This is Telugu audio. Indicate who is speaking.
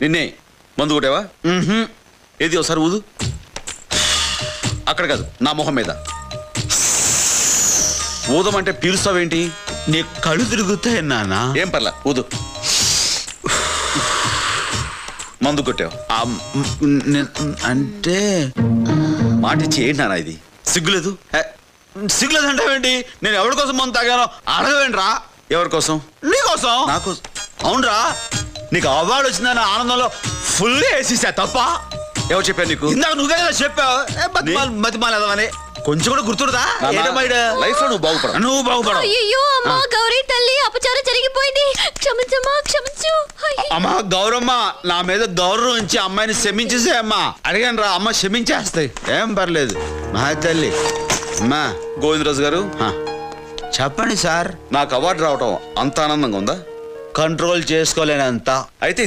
Speaker 1: నిన్నే మందు కొట్టావా? ఏది ఒకసారి ఊదు. అక్కడ కాదు, నా మొహం మీద. ఊదమంటే పీలుస్తావేంటి?
Speaker 2: నీ కళ్ళు తిరుగుతాయి నాన్న.
Speaker 1: ఏం పర్లా, ఊదు. మందు కొట్టావు
Speaker 2: అంటే
Speaker 1: మాటిచ్చి ఏంటి నాన్న ఇది? సిగ్గులేదు?
Speaker 2: సిగ్గులేదు అంటావేంటి? నేను ఎవరి కోసం మందు తాగానో అడగవేంట్రా?
Speaker 1: ఎవరి కోసం?
Speaker 2: నీకోసం.
Speaker 1: నాకు?
Speaker 2: అవునరా, నీకు అవార్డు వచ్చిందని ఆనందంలో ఫుల్గా వేసేసా. తప్ప
Speaker 1: ఎవరు చెప్పారు నీకు?
Speaker 2: ఇందాక నువ్వే కదా చెప్పావు మతిమాలేదామని. కొంచెం కూడా గుర్తురుదా?
Speaker 1: లైఫ్ లో నువ్వు బాగుపడ.
Speaker 2: నువ్వు బాగుపడవు.
Speaker 3: అయ్యో అమ్మా గౌరీ తల్లి, అపచారం జరిగిపోయింది, క్షమించమ్మా, క్షమించు.
Speaker 2: అమ్మా గౌరమ్మ, నా మీద గౌరవం ఇచ్చి అమ్మాయిని క్షమించేసే అమ్మా. అడిగాను రా, అమ్మ క్షమించేస్తాయి, ఏం పర్లేదు. మా తల్లి. అమ్మా
Speaker 1: గోవిందరాజు గారు,
Speaker 2: చెప్పండి సార్.
Speaker 1: నాకు అవార్డు రావటం అంత ఆనందంగా ఉందా?
Speaker 2: కంట్రోల్ చేసుకోలేనంత.
Speaker 1: అయితే